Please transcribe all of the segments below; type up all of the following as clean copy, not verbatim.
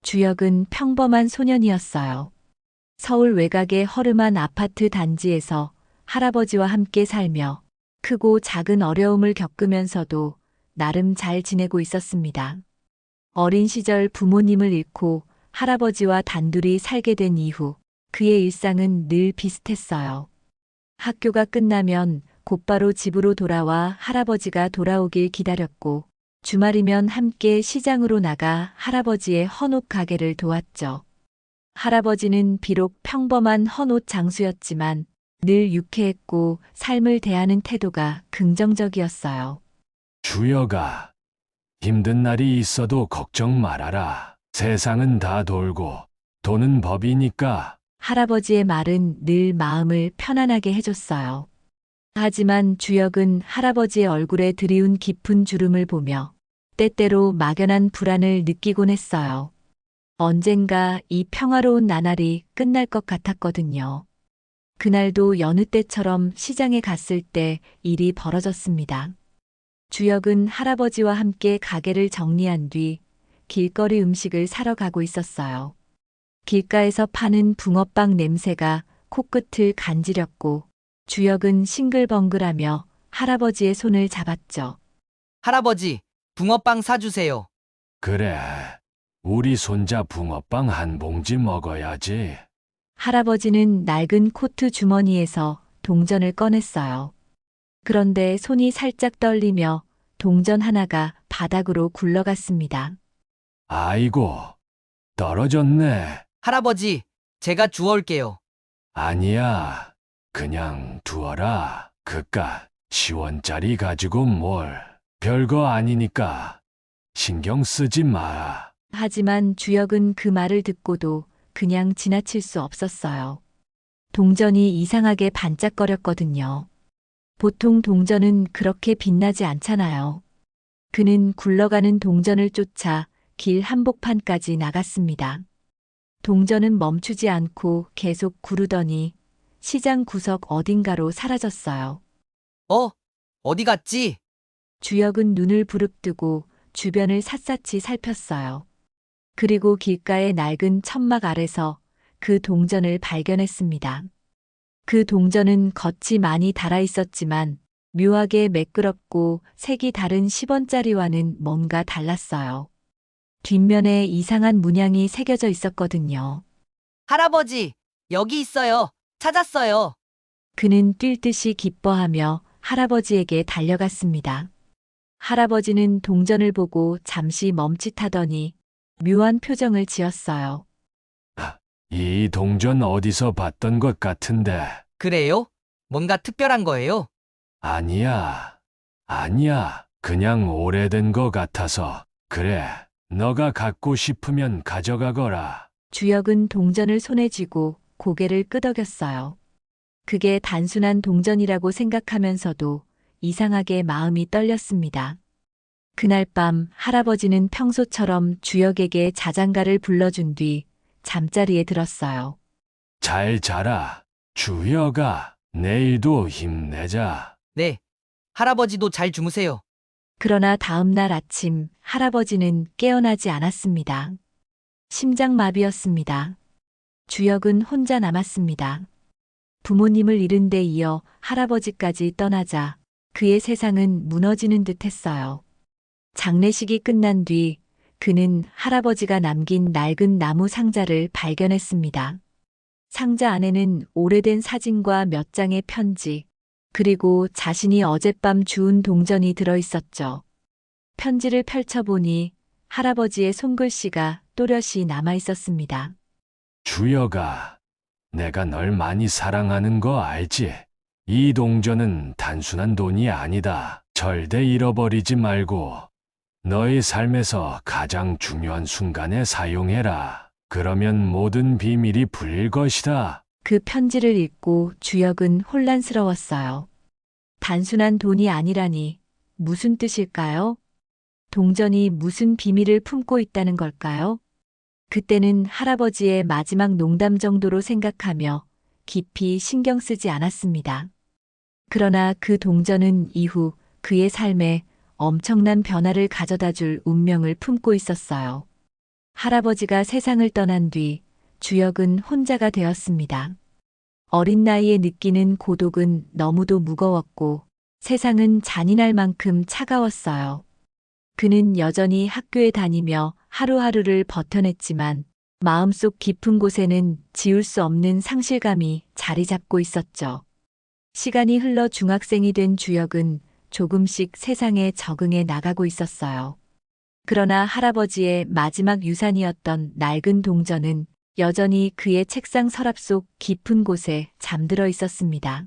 주역은 평범한 소년이었어요. 서울 외곽의 허름한 아파트 단지에서 할아버지와 함께 살며 크고 작은 어려움을 겪으면서도 나름 잘 지내고 있었습니다. 어린 시절 부모님을 잃고 할아버지와 단둘이 살게 된 이후 그의 일상은 늘 비슷했어요. 학교가 끝나면 곧바로 집으로 돌아와 할아버지가 돌아오길 기다렸고 주말이면 함께 시장으로 나가 할아버지의 헌옷 가게를 도왔죠. 할아버지는 비록 평범한 헌옷 장수였지만 늘 유쾌했고 삶을 대하는 태도가 긍정적이었어요. 주여가, 힘든 날이 있어도 걱정 말아라. 세상은 다 돌고 도는 법이니까. 할아버지의 말은 늘 마음을 편안하게 해줬어요. 하지만 주역은 할아버지의 얼굴에 드리운 깊은 주름을 보며 때때로 막연한 불안을 느끼곤 했어요. 언젠가 이 평화로운 나날이 끝날 것 같았거든요. 그날도 여느 때처럼 시장에 갔을 때 일이 벌어졌습니다. 주역은 할아버지와 함께 가게를 정리한 뒤 길거리 음식을 사러 가고 있었어요. 길가에서 파는 붕어빵 냄새가 코끝을 간지렸고 주역은 싱글벙글하며 할아버지의 손을 잡았죠. 할아버지, 붕어빵 사주세요. 그래, 우리 손자 붕어빵 한 봉지 먹어야지. 할아버지는 낡은 코트 주머니에서 동전을 꺼냈어요. 그런데 손이 살짝 떨리며 동전 하나가 바닥으로 굴러갔습니다. 아이고, 떨어졌네. 할아버지, 제가 주워올게요. 아니야, 그냥 두어라. 그깟 10원짜리 가지고 뭘. 별거 아니니까 신경 쓰지 마. 하지만 주역은 그 말을 듣고도 그냥 지나칠 수 없었어요. 동전이 이상하게 반짝거렸거든요. 보통 동전은 그렇게 빛나지 않잖아요. 그는 굴러가는 동전을 쫓아 길 한복판까지 나갔습니다. 동전은 멈추지 않고 계속 구르더니 시장 구석 어딘가로 사라졌어요. 어디 갔지? 주역은 눈을 부릅뜨고 주변을 샅샅이 살폈어요. 그리고 길가의 낡은 천막 아래서 그 동전을 발견했습니다. 그 동전은 겉이 많이 달아 있었지만 묘하게 매끄럽고 색이 다른 10원짜리와는 뭔가 달랐어요. 뒷면에 이상한 문양이 새겨져 있었거든요. 할아버지, 여기 있어요. 찾았어요. 그는 뛸 듯이 기뻐하며 할아버지에게 달려갔습니다. 할아버지는 동전을 보고 잠시 멈칫하더니 묘한 표정을 지었어요. 이 동전 어디서 봤던 것 같은데. 그래요? 뭔가 특별한 거예요? 아니야, 아니야. 그냥 오래된 것 같아서. 그래, 너가 갖고 싶으면 가져가거라. 주역은 동전을 손에 쥐고 고개를 끄덕였어요. 그게 단순한 동전이라고 생각하면서도 이상하게 마음이 떨렸습니다. 그날 밤 할아버지는 평소처럼 주역에게 자장가를 불러준 뒤 잠자리에 들었어요. 잘 자라, 주여가. 내일도 힘내자. 네. 할아버지도 잘 주무세요. 그러나 다음 날 아침 할아버지는 깨어나지 않았습니다. 심장마비였습니다. 주역은 혼자 남았습니다. 부모님을 잃은 데 이어 할아버지까지 떠나자 그의 세상은 무너지는 듯 했어요. 장례식이 끝난 뒤 그는 할아버지가 남긴 낡은 나무 상자를 발견했습니다. 상자 안에는 오래된 사진과 몇 장의 편지, 그리고 자신이 어젯밤 주운 동전이 들어 있었죠. 편지를 펼쳐보니 할아버지의 손글씨가 또렷이 남아 있었습니다. 주여가, 내가 널 많이 사랑하는 거 알지? 이 동전은 단순한 돈이 아니다. 절대 잃어버리지 말고 너의 삶에서 가장 중요한 순간에 사용해라. 그러면 모든 비밀이 풀릴 것이다. 그 편지를 읽고 주역은 혼란스러웠어요. 단순한 돈이 아니라니 무슨 뜻일까요? 동전이 무슨 비밀을 품고 있다는 걸까요? 그때는 할아버지의 마지막 농담 정도로 생각하며 깊이 신경 쓰지 않았습니다. 그러나 그 동전은 이후 그의 삶에 엄청난 변화를 가져다 줄 운명을 품고 있었어요. 할아버지가 세상을 떠난 뒤 주역은 혼자가 되었습니다. 어린 나이에 느끼는 고독은 너무도 무거웠고 세상은 잔인할 만큼 차가웠어요. 그는 여전히 학교에 다니며 하루하루를 버텨냈지만 마음속 깊은 곳에는 지울 수 없는 상실감이 자리 잡고 있었죠. 시간이 흘러 중학생이 된 주역은 조금씩 세상에 적응해 나가고 있었어요. 그러나 할아버지의 마지막 유산이었던 낡은 동전은 여전히 그의 책상 서랍 속 깊은 곳에 잠들어 있었습니다.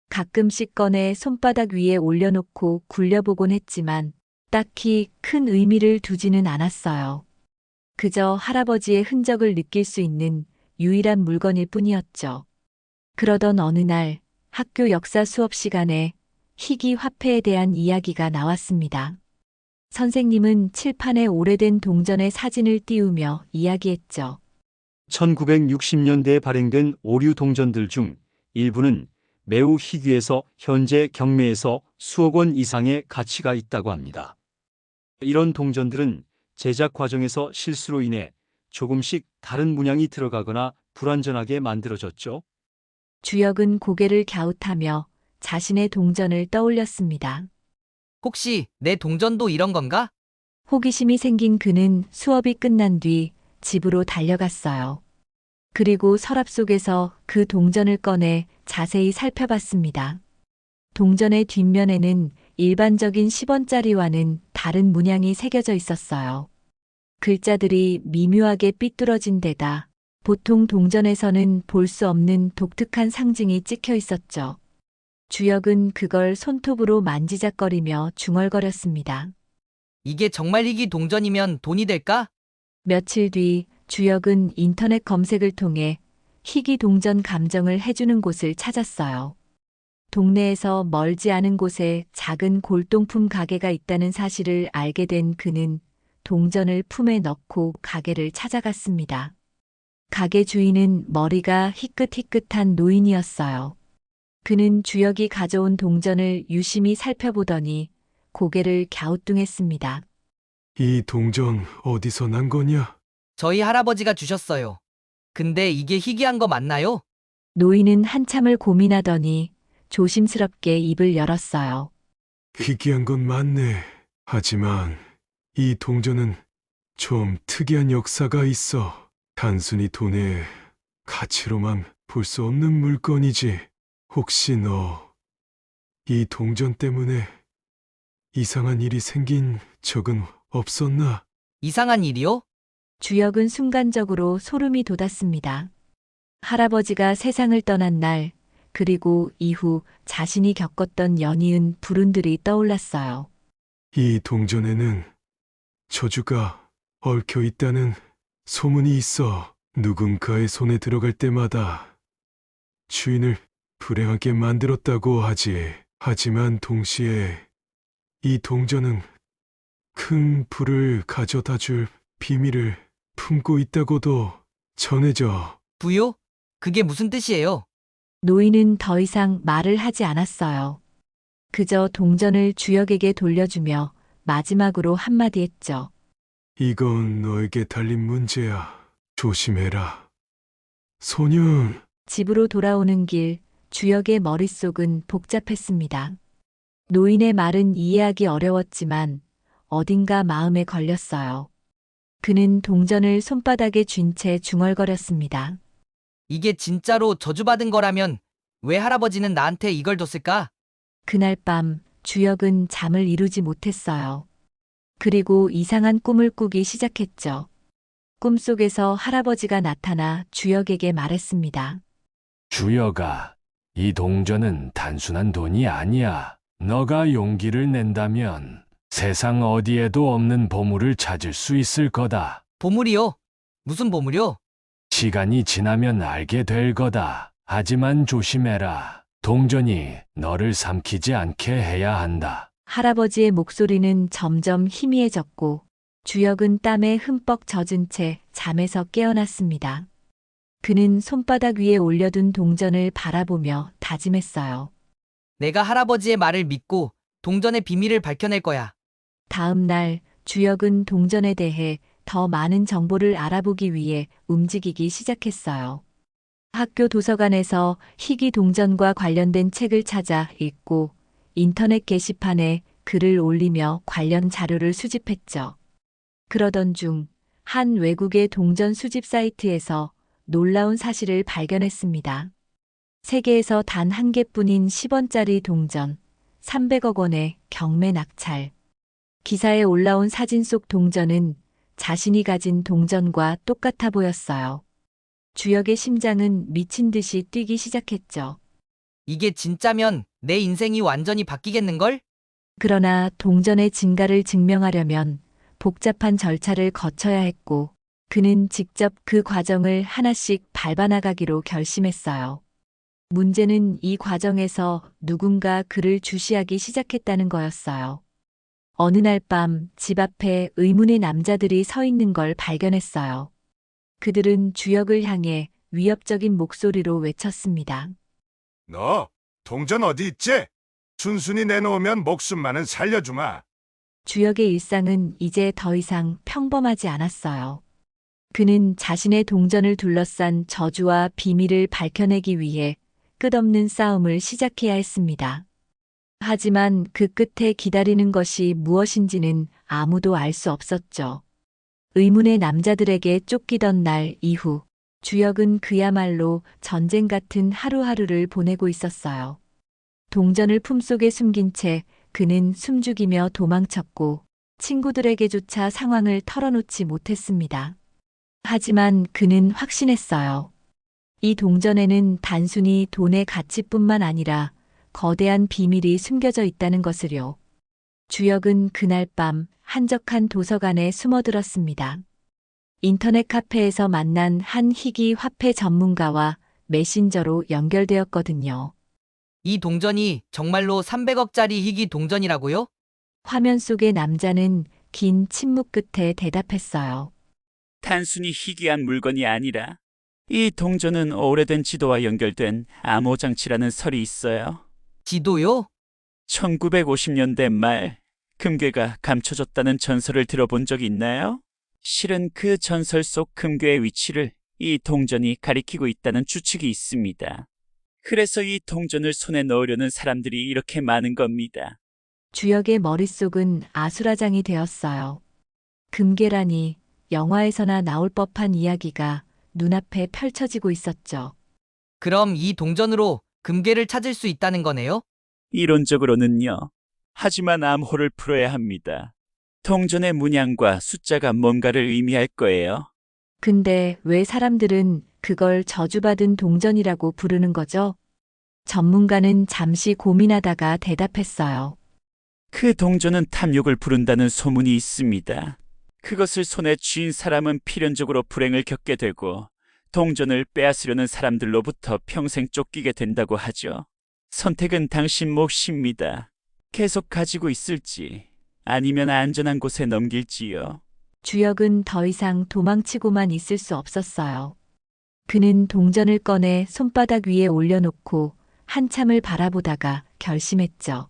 가끔씩 꺼내 손바닥 위에 올려놓고 굴려보곤 했지만 딱히 큰 의미를 두지는 않았어요. 그저 할아버지의 흔적을 느낄 수 있는 유일한 물건일 뿐이었죠. 그러던 어느 날 학교 역사 수업 시간에 희귀 화폐에 대한 이야기가 나왔습니다. 선생님은 칠판에 오래된 동전의 사진을 띄우며 이야기했죠. 1960년대에 발행된 오류 동전들 중 일부는 매우 희귀해서 현재 경매에서 수억 원 이상의 가치가 있다고 합니다. 이런 동전들은 제작 과정에서 실수로 인해 조금씩 다른 문양이 들어가거나 불완전하게 만들어졌죠. 주역은 고개를 갸웃하며 자신의 동전을 떠올렸습니다. 혹시 내 동전도 이런 건가? 호기심이 생긴 그는 수업이 끝난 뒤 집으로 달려갔어요. 그리고 서랍 속에서 그 동전을 꺼내 자세히 살펴봤습니다. 동전의 뒷면에는 일반적인 10원짜리와는 다른 문양이 새겨져 있었어요. 글자들이 미묘하게 삐뚤어진 데다 보통 동전에서는 볼 수 없는 독특한 상징이 찍혀 있었죠. 주역은 그걸 손톱으로 만지작거리며 중얼거렸습니다. 이게 정말 희귀 동전이면 돈이 될까? 며칠 뒤 주역은 인터넷 검색을 통해 희귀 동전 감정을 해주는 곳을 찾았어요. 동네에서 멀지 않은 곳에 작은 골동품 가게가 있다는 사실을 알게 된 그는 동전을 품에 넣고 가게를 찾아갔습니다. 가게 주인은 머리가 희끗희끗한 노인이었어요. 그는 주역이 가져온 동전을 유심히 살펴보더니 고개를 갸우뚱했습니다. 이 동전 어디서 난 거냐? 저희 할아버지가 주셨어요. 근데 이게 희귀한 거 맞나요? 노인은 한참을 고민하더니 조심스럽게 입을 열었어요. 희귀한 건 맞네. 하지만 이 동전은 좀 특이한 역사가 있어. 단순히 돈의 가치로만 볼 수 없는 물건이지. 혹시 너 이 동전 때문에 이상한 일이 생긴 적은 없었나? 이상한 일이요? 주역은 순간적으로 소름이 돋았습니다. 할아버지가 세상을 떠난 날, 그리고 이후 자신이 겪었던 연이은 불운들이 떠올랐어요. 이 동전에는 저주가 얽혀 있다는 소문이 있어. 누군가의 손에 들어갈 때마다 주인을 불행하게 만들었다고 하지. 하지만 동시에 이 동전은 큰 불을 가져다 줄 비밀을 품고 있다고도 전해져. 부요? 그게 무슨 뜻이에요? 노인은 더 이상 말을 하지 않았어요. 그저 동전을 주역에게 돌려주며 마지막으로 한마디 했죠. 이건 너에게 달린 문제야. 조심해라. 소년, 집으로 돌아오는 길, 주역의 머릿속은 복잡했습니다. 노인의 말은 이해하기 어려웠지만 어딘가 마음에 걸렸어요. 그는 동전을 손바닥에 쥔 채 중얼거렸습니다. 이게 진짜로 저주받은 거라면 왜 할아버지는 나한테 이걸 줬을까? 그날 밤 주역은 잠을 이루지 못했어요. 그리고 이상한 꿈을 꾸기 시작했죠. 꿈속에서 할아버지가 나타나 주역에게 말했습니다. 주여가, 이 동전은 단순한 돈이 아니야. 너가 용기를 낸다면 세상 어디에도 없는 보물을 찾을 수 있을 거다. 보물이요? 무슨 보물이요? 시간이 지나면 알게 될 거다. 하지만 조심해라. 동전이 너를 삼키지 않게 해야 한다. 할아버지의 목소리는 점점 희미해졌고 주역은 땀에 흠뻑 젖은 채 잠에서 깨어났습니다. 그는 손바닥 위에 올려둔 동전을 바라보며 다짐했어요. 내가 할아버지의 말을 믿고 동전의 비밀을 밝혀낼 거야. 다음 날 주역은 동전에 대해 더 많은 정보를 알아보기 위해 움직이기 시작했어요. 학교 도서관에서 희귀 동전과 관련된 책을 찾아 읽고 인터넷 게시판에 글을 올리며 관련 자료를 수집했죠. 그러던 중 한 외국의 동전 수집 사이트에서 놀라운 사실을 발견했습니다. 세계에서 단 한 개뿐인 10원짜리 동전 300억 원의 경매 낙찰. 기사에 올라온 사진 속 동전은 자신이 가진 동전과 똑같아 보였어요. 주역의 심장은 미친 듯이 뛰기 시작했죠. 이게 진짜면 내 인생이 완전히 바뀌겠는걸? 그러나 동전의 진가를 증명하려면 복잡한 절차를 거쳐야 했고, 그는 직접 그 과정을 하나씩 밟아나가기로 결심했어요. 문제는 이 과정에서 누군가 그를 주시하기 시작했다는 거였어요. 어느 날 밤 집 앞에 의문의 남자들이 서 있는 걸 발견했어요. 그들은 주역을 향해 위협적인 목소리로 외쳤습니다. 너 동전 어디 있지? 순순히 내놓으면 목숨만은 살려주마. 주역의 일상은 이제 더 이상 평범하지 않았어요. 그는 자신의 동전을 둘러싼 저주와 비밀을 밝혀내기 위해 끝없는 싸움을 시작해야 했습니다. 하지만 그 끝에 기다리는 것이 무엇인지는 아무도 알 수 없었죠. 의문의 남자들에게 쫓기던 날 이후 주역은 그야말로 전쟁 같은 하루하루를 보내고 있었어요. 동전을 품속에 숨긴 채 그는 숨죽이며 도망쳤고 친구들에게조차 상황을 털어놓지 못했습니다. 하지만 그는 확신했어요. 이 동전에는 단순히 돈의 가치뿐만 아니라 거대한 비밀이 숨겨져 있다는 것을요. 주역은 그날 밤 한적한 도서관에 숨어들었습니다. 인터넷 카페에서 만난 한 희귀 화폐 전문가와 메신저로 연결되었거든요. 이 동전이 정말로 300억짜리 희귀 동전이라고요? 화면 속의 남자는 긴 침묵 끝에 대답했어요. 단순히 희귀한 물건이 아니라 이 동전은 오래된 지도와 연결된 암호 장치라는 설이 있어요. 지도요? 1950년대 말 금괴가 감춰졌다는 전설을 들어본 적 있나요? 실은 그 전설 속 금괴의 위치를 이 동전이 가리키고 있다는 추측이 있습니다. 그래서 이 동전을 손에 넣으려는 사람들이 이렇게 많은 겁니다. 주역의 머릿속은 아수라장이 되었어요. 금괴라니 영화에서나 나올 법한 이야기가 눈앞에 펼쳐지고 있었죠. 그럼 이 동전으로 금괴를 찾을 수 있다는 거네요? 이론적으로는요. 하지만 암호를 풀어야 합니다. 동전의 문양과 숫자가 뭔가를 의미할 거예요. 근데 왜 사람들은 그걸 저주받은 동전이라고 부르는 거죠? 전문가는 잠시 고민하다가 대답했어요. 그 동전은 탐욕을 부른다는 소문이 있습니다. 그것을 손에 쥔 사람은 필연적으로 불행을 겪게 되고 동전을 빼앗으려는 사람들로부터 평생 쫓기게 된다고 하죠. 선택은 당신 몫입니다. 계속 가지고 있을지 아니면 안전한 곳에 넘길지요. 주역은 더 이상 도망치고만 있을 수 없었어요. 그는 동전을 꺼내 손바닥 위에 올려놓고 한참을 바라보다가 결심했죠.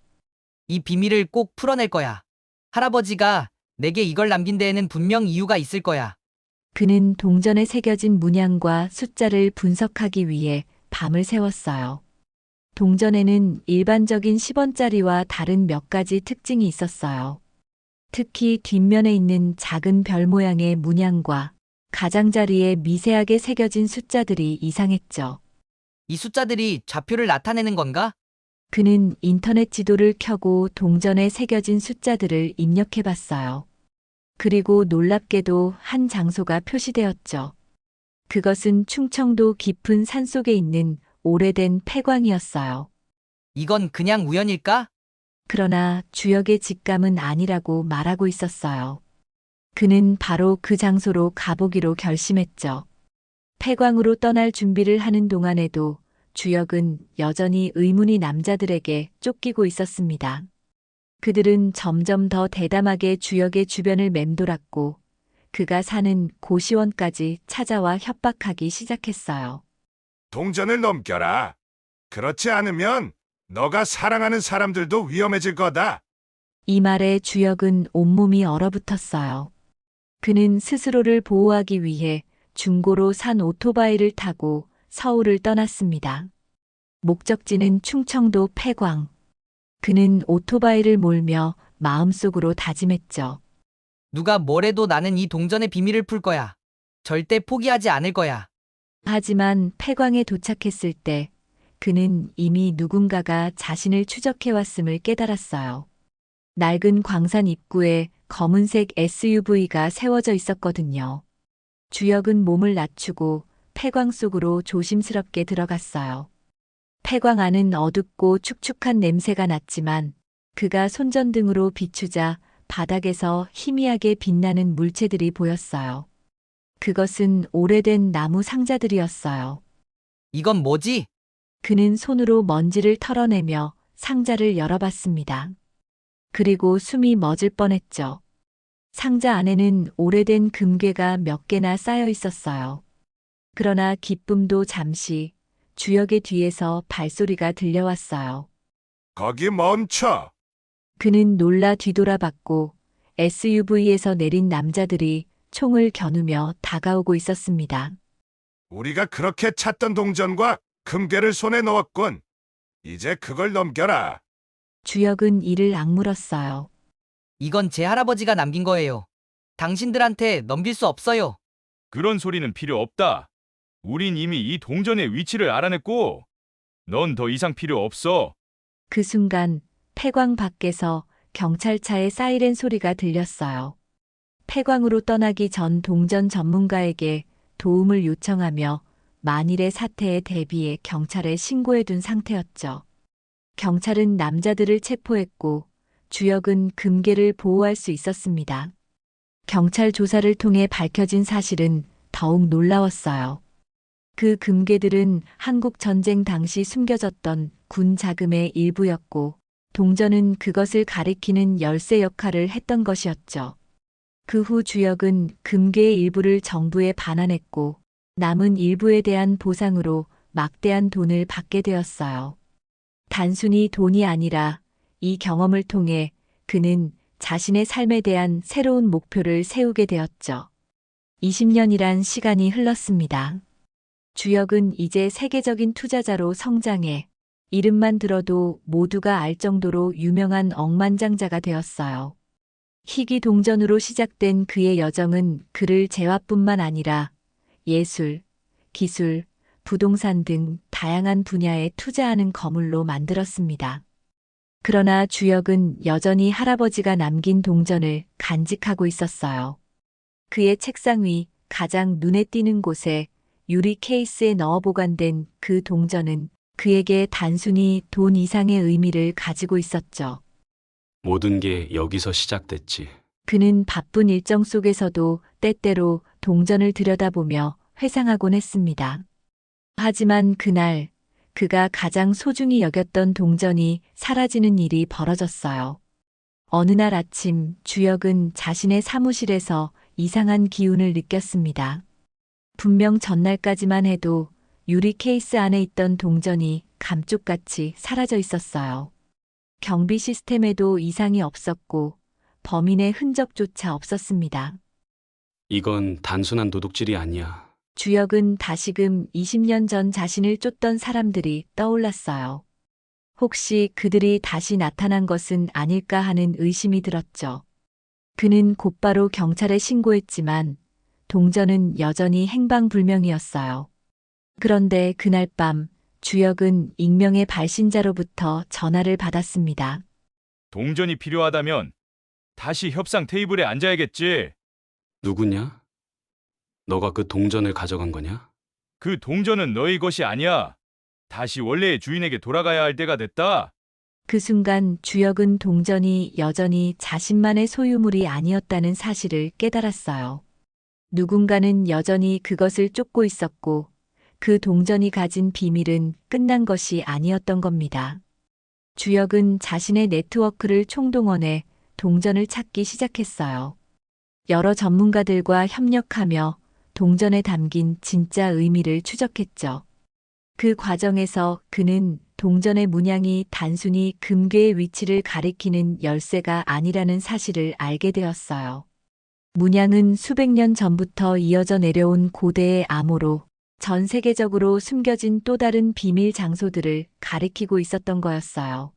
이 비밀을 꼭 풀어낼 거야. 할아버지가 내게 이걸 남긴 데에는 분명 이유가 있을 거야. 그는 동전에 새겨진 문양과 숫자를 분석하기 위해 밤을 새웠어요. 동전에는 일반적인 10원짜리와 다른 몇 가지 특징이 있었어요. 특히 뒷면에 있는 작은 별 모양의 문양과 가장자리에 미세하게 새겨진 숫자들이 이상했죠. 이 숫자들이 좌표를 나타내는 건가? 그는 인터넷 지도를 켜고 동전에 새겨진 숫자들을 입력해 봤어요. 그리고 놀랍게도 한 장소가 표시되었죠. 그것은 충청도 깊은 산속에 있는 오래된 폐광이었어요. 이건 그냥 우연일까? 그러나 주역의 직감은 아니라고 말하고 있었어요. 그는 바로 그 장소로 가보기로 결심했죠. 폐광으로 떠날 준비를 하는 동안에도 주역은 여전히 의문의 남자들에게 쫓기고 있었습니다. 그들은 점점 더 대담하게 주역의 주변을 맴돌았고 그가 사는 고시원까지 찾아와 협박하기 시작했어요. 동전을 넘겨라. 그렇지 않으면 너가 사랑하는 사람들도 위험해질 거다. 이 말에 주역은 온몸이 얼어붙었어요. 그는 스스로를 보호하기 위해 중고로 산 오토바이를 타고 서울을 떠났습니다. 목적지는 충청도 폐광. 그는 오토바이를 몰며 마음속으로 다짐했죠. 누가 뭐래도 나는 이 동전의 비밀을 풀 거야. 절대 포기하지 않을 거야. 하지만 폐광에 도착했을 때 그는 이미 누군가가 자신을 추적해왔음을 깨달았어요. 낡은 광산 입구에 검은색 SUV가 세워져 있었거든요. 주역은 몸을 낮추고 폐광 속으로 조심스럽게 들어갔어요. 폐광 안은 어둡고 축축한 냄새가 났지만 그가 손전등으로 비추자 바닥에서 희미하게 빛나는 물체들이 보였어요. 그것은 오래된 나무 상자들이었어요. 이건 뭐지? 그는 손으로 먼지를 털어내며 상자를 열어봤습니다. 그리고 숨이 멎을 뻔했죠. 상자 안에는 오래된 금괴가 몇 개나 쌓여 있었어요. 그러나 기쁨도 잠시 주역의 뒤에서 발소리가 들려왔어요. 거기 멈춰. 그는 놀라 뒤돌아봤고 SUV에서 내린 남자들이 총을 겨누며 다가오고 있었습니다. 우리가 그렇게 찾던 동전과 금괴를 손에 넣었군. 이제 그걸 넘겨라. 주역은 이를 악물었어요. 이건 제 할아버지가 남긴 거예요. 당신들한테 넘길 수 없어요. 그런 소리는 필요 없다. 우린 이미 이 동전의 위치를 알아냈고, 넌 더 이상 필요 없어. 그 순간 폐광 밖에서 경찰차의 사이렌 소리가 들렸어요. 폐광으로 떠나기 전 동전 전문가에게 도움을 요청하며 만일의 사태에 대비해 경찰에 신고해둔 상태였죠. 경찰은 남자들을 체포했고 주역은 금괴를 보호할 수 있었습니다. 경찰 조사를 통해 밝혀진 사실은 더욱 놀라웠어요. 그 금괴들은 한국 전쟁 당시 숨겨졌던 군 자금의 일부였고 동전은 그것을 가리키는 열쇠 역할을 했던 것이었죠. 그 후 주역은 금괴의 일부를 정부에 반환했고 남은 일부에 대한 보상으로 막대한 돈을 받게 되었어요. 단순히 돈이 아니라 이 경험을 통해 그는 자신의 삶에 대한 새로운 목표를 세우게 되었죠. 20년이란 시간이 흘렀습니다. 주역은 이제 세계적인 투자자로 성장해 이름만 들어도 모두가 알 정도로 유명한 억만장자가 되었어요. 희귀 동전으로 시작된 그의 여정은 그를 재화뿐만 아니라 예술, 기술, 부동산 등 다양한 분야에 투자하는 거물로 만들었습니다. 그러나 주역은 여전히 할아버지가 남긴 동전을 간직하고 있었어요. 그의 책상 위 가장 눈에 띄는 곳에 유리 케이스에 넣어 보관된 그 동전은 그에게 단순히 돈 이상의 의미를 가지고 있었죠. 모든 게 여기서 시작됐지. 그는 바쁜 일정 속에서도 때때로 동전을 들여다보며 회상하곤 했습니다. 하지만 그날 그가 가장 소중히 여겼던 동전이 사라지는 일이 벌어졌어요. 어느 날 아침 주역은 자신의 사무실에서 이상한 기운을 느꼈습니다. 분명 전날까지만 해도 유리 케이스 안에 있던 동전이 감쪽같이 사라져 있었어요. 경비 시스템에도 이상이 없었고 범인의 흔적조차 없었습니다. 이건 단순한 도둑질이 아니야. 주역은 다시금 20년 전 자신을 쫓던 사람들이 떠올랐어요. 혹시 그들이 다시 나타난 것은 아닐까 하는 의심이 들었죠. 그는 곧바로 경찰에 신고했지만 동전은 여전히 행방불명이었어요. 그런데 그날 밤 주역은 익명의 발신자로부터 전화를 받았습니다. 동전이 필요하다면 다시 협상 테이블에 앉아야겠지. 누구냐? 너가 그 동전을 가져간 거냐? 그 동전은 너희 것이 아니야. 다시 원래의 주인에게 돌아가야 할 때가 됐다. 그 순간 주역은 동전이 여전히 자신만의 소유물이 아니었다는 사실을 깨달았어요. 누군가는 여전히 그것을 쫓고 있었고 그 동전이 가진 비밀은 끝난 것이 아니었던 겁니다. 주역은 자신의 네트워크를 총동원해 동전을 찾기 시작했어요. 여러 전문가들과 협력하며 동전에 담긴 진짜 의미를 추적했죠. 그 과정에서 그는 동전의 문양이 단순히 금괴의 위치를 가리키는 열쇠가 아니라는 사실을 알게 되었어요. 문양은 수백 년 전부터 이어져 내려온 고대의 암호로 전 세계적으로 숨겨진 또 다른 비밀 장소들을 가리키고 있었던 거였어요.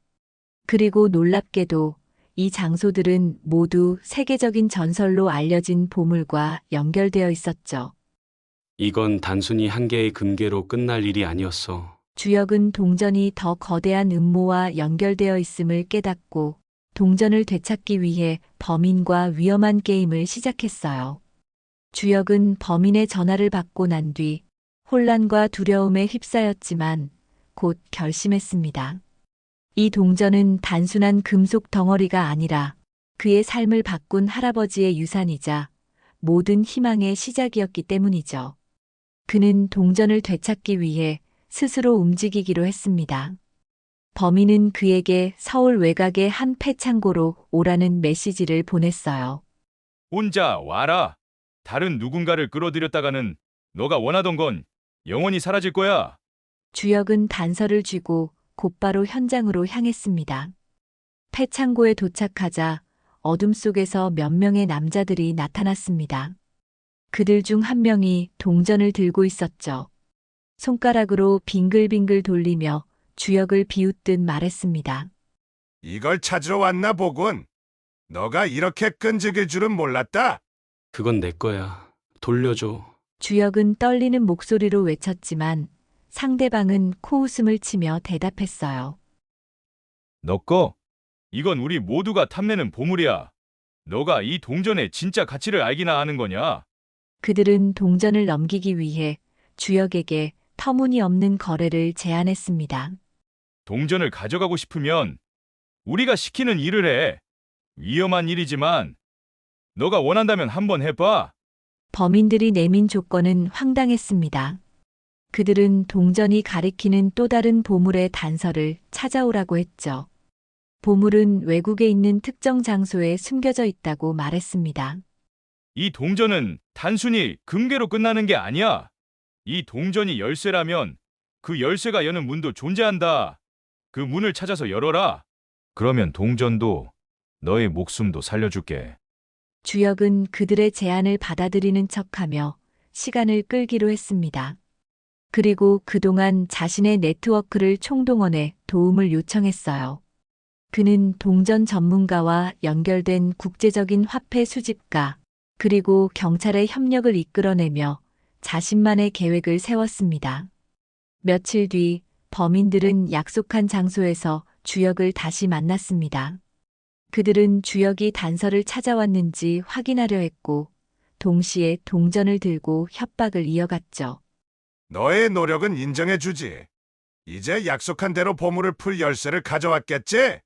그리고 놀랍게도 이 장소들은 모두 세계적인 전설로 알려진 보물과 연결되어 있었죠. 이건 단순히 한 개의 금괴로 끝날 일이 아니었어. 주역은 동전이 더 거대한 음모와 연결되어 있음을 깨닫고 동전을 되찾기 위해 범인과 위험한 게임을 시작했어요. 주역은 범인의 전화를 받고 난 뒤 혼란과 두려움에 휩싸였지만 곧 결심했습니다. 이 동전은 단순한 금속 덩어리가 아니라 그의 삶을 바꾼 할아버지의 유산이자 모든 희망의 시작이었기 때문이죠. 그는 동전을 되찾기 위해 스스로 움직이기로 했습니다. 범인은 그에게 서울 외곽의 한 폐창고로 오라는 메시지를 보냈어요. 혼자 와라. 다른 누군가를 끌어들였다가는 너가 원하던 건 영원히 사라질 거야. 주역은 단서를 쥐고 곧바로 현장으로 향했습니다. 폐창고에 도착하자 어둠 속에서 몇 명의 남자들이 나타났습니다. 그들 중 한 명이 동전을 들고 있었죠. 손가락으로 빙글빙글 돌리며 주역을 비웃듯 말했습니다. 이걸 찾으러 왔나 보군. 너가 이렇게 끈질길 줄은 몰랐다. 그건 내 거야. 돌려줘. 주역은 떨리는 목소리로 외쳤지만 상대방은 코웃음을 치며 대답했어요. 너 거? 이건 우리 모두가 탐내는 보물이야. 너가 이 동전의 진짜 가치를 알기나 하는 거냐? 그들은 동전을 넘기기 위해 주역에게 터무니없는 거래를 제안했습니다. 동전을 가져가고 싶으면 우리가 시키는 일을 해. 위험한 일이지만 너가 원한다면 한번 해봐. 범인들이 내민 조건은 황당했습니다. 그들은 동전이 가리키는 또 다른 보물의 단서를 찾아오라고 했죠. 보물은 외국에 있는 특정 장소에 숨겨져 있다고 말했습니다. 이 동전은 단순히 금괴로 끝나는 게 아니야. 이 동전이 열쇠라면 그 열쇠가 여는 문도 존재한다. 그 문을 찾아서 열어라. 그러면 동전도 너의 목숨도 살려줄게. 주역은 그들의 제안을 받아들이는 척하며 시간을 끌기로 했습니다. 그리고 그동안 자신의 네트워크를 총동원해 도움을 요청했어요. 그는 동전 전문가와 연결된 국제적인 화폐 수집가, 그리고 경찰의 협력을 이끌어내며 자신만의 계획을 세웠습니다. 며칠 뒤 범인들은 약속한 장소에서 주역을 다시 만났습니다. 그들은 주역이 단서를 찾아왔는지 확인하려 했고 동시에 동전을 들고 협박을 이어갔죠. 너의 노력은 인정해주지. 이제 약속한 대로 보물을 풀 열쇠를 가져왔겠지?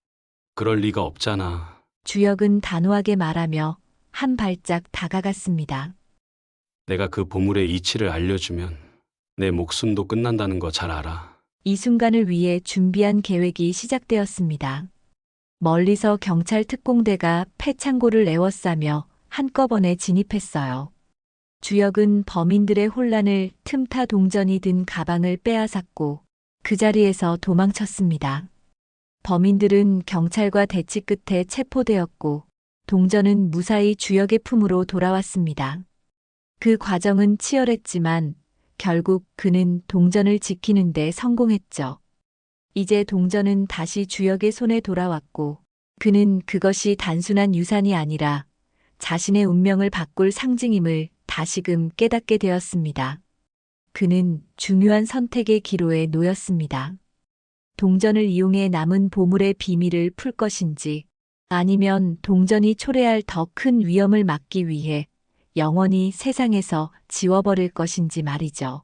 그럴 리가 없잖아. 주역은 단호하게 말하며 한 발짝 다가갔습니다. 내가 그 보물의 이치를 알려주면 내 목숨도 끝난다는 거 잘 알아. 이 순간을 위해 준비한 계획이 시작되었습니다. 멀리서 경찰 특공대가 폐창고를 에워싸며 한꺼번에 진입했어요. 주역은 범인들의 혼란을 틈타 동전이 든 가방을 빼앗았고 그 자리에서 도망쳤습니다. 범인들은 경찰과 대치 끝에 체포되었고 동전은 무사히 주역의 품으로 돌아왔습니다. 그 과정은 치열했지만 결국 그는 동전을 지키는 데 성공했죠. 이제 동전은 다시 주역의 손에 돌아왔고 그는 그것이 단순한 유산이 아니라 자신의 운명을 바꿀 상징임을 다시금 깨닫게 되었습니다. 그는 중요한 선택의 기로에 놓였습니다. 동전을 이용해 남은 보물의 비밀을 풀 것인지 아니면 동전이 초래할 더 큰 위험을 막기 위해 영원히 세상에서 지워버릴 것인지 말이죠.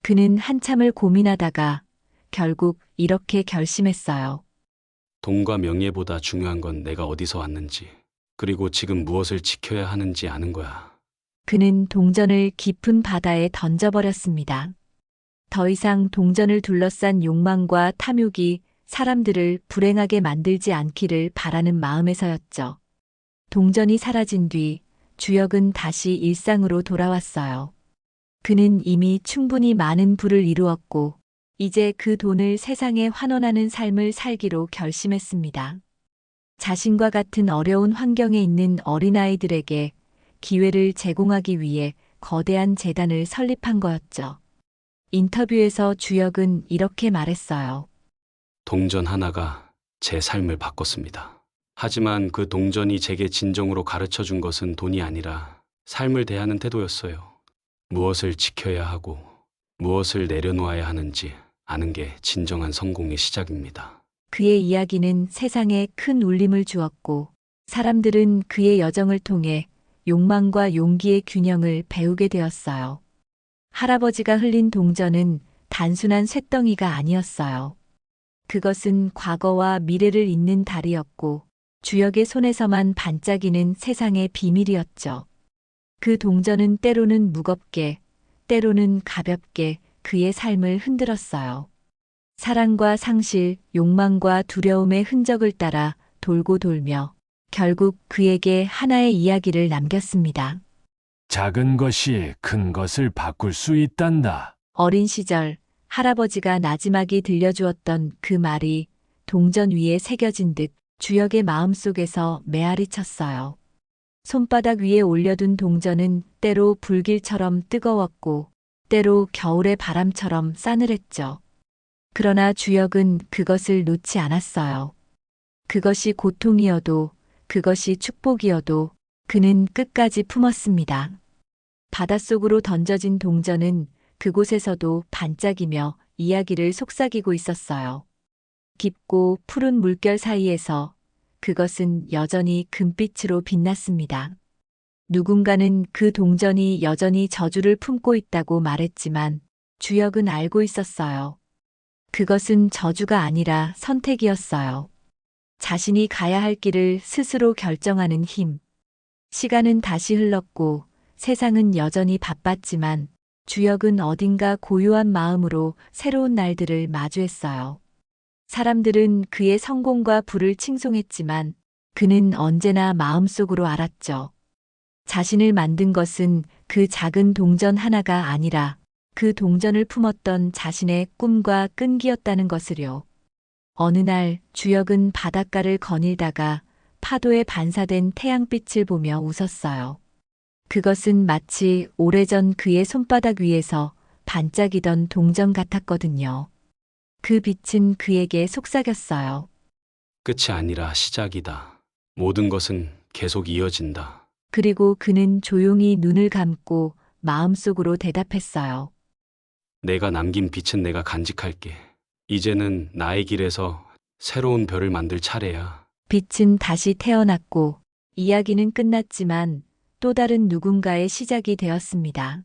그는 한참을 고민하다가 결국 이렇게 결심했어요. 돈과 명예보다 중요한 건 내가 어디서 왔는지, 그리고 지금 무엇을 지켜야 하는지 아는 거야. 그는 동전을 깊은 바다에 던져버렸습니다. 더 이상 동전을 둘러싼 욕망과 탐욕이 사람들을 불행하게 만들지 않기를 바라는 마음에서였죠. 동전이 사라진 뒤 주역은 다시 일상으로 돌아왔어요. 그는 이미 충분히 많은 부를 이루었고 이제 그 돈을 세상에 환원하는 삶을 살기로 결심했습니다. 자신과 같은 어려운 환경에 있는 어린아이들에게 기회를 제공하기 위해 거대한 재단을 설립한 거였죠. 인터뷰에서 주역은 이렇게 말했어요. 동전 하나가 제 삶을 바꿨습니다. 하지만 그 동전이 제게 진정으로 가르쳐 준 것은 돈이 아니라 삶을 대하는 태도였어요. 무엇을 지켜야 하고 무엇을 내려놓아야 하는지 아는 게 진정한 성공의 시작입니다. 그의 이야기는 세상에 큰 울림을 주었고 사람들은 그의 여정을 통해 욕망과 용기의 균형을 배우게 되었어요. 할아버지가 흘린 동전은 단순한 쇳덩이가 아니었어요. 그것은 과거와 미래를 잇는 달이었고 주역의 손에서만 반짝이는 세상의 비밀이었죠. 그 동전은 때로는 무겁게, 때로는 가볍게 그의 삶을 흔들었어요. 사랑과 상실, 욕망과 두려움의 흔적을 따라 돌고 돌며 결국 그에게 하나의 이야기를 남겼습니다. 작은 것이 큰 것을 바꿀 수 있단다. 어린 시절 할아버지가 나지막이 들려주었던 그 말이 동전 위에 새겨진 듯 주역의 마음속에서 메아리 쳤어요. 손바닥 위에 올려둔 동전은 때로 불길처럼 뜨거웠고 때로 겨울의 바람처럼 싸늘했죠. 그러나 주역은 그것을 놓지 않았어요. 그것이 고통이어도 그것이 축복이어도 그는 끝까지 품었습니다. 바닷속으로 던져진 동전은 그곳에서도 반짝이며 이야기를 속삭이고 있었어요. 깊고 푸른 물결 사이에서 그것은 여전히 금빛으로 빛났습니다. 누군가는 그 동전이 여전히 저주를 품고 있다고 말했지만 주역은 알고 있었어요. 그것은 저주가 아니라 선택이었어요. 자신이 가야 할 길을 스스로 결정하는 힘. 시간은 다시 흘렀고 세상은 여전히 바빴지만 주역은 어딘가 고요한 마음으로 새로운 날들을 마주했어요. 사람들은 그의 성공과 부를 칭송했지만 그는 언제나 마음속으로 알았죠. 자신을 만든 것은 그 작은 동전 하나가 아니라 그 동전을 품었던 자신의 꿈과 끈기였다는 것을요. 어느 날 주역은 바닷가를 거닐다가 파도에 반사된 태양빛을 보며 웃었어요. 그것은 마치 오래전 그의 손바닥 위에서 반짝이던 동전 같았거든요. 그 빛은 그에게 속삭였어요. 끝이 아니라 시작이다. 모든 것은 계속 이어진다. 그리고 그는 조용히 눈을 감고 마음속으로 대답했어요. 내가 남긴 빛은 내가 간직할게. 이제는 나의 길에서 새로운 별을 만들 차례야. 빛은 다시 태어났고 이야기는 끝났지만 또 다른 누군가의 시작이 되었습니다.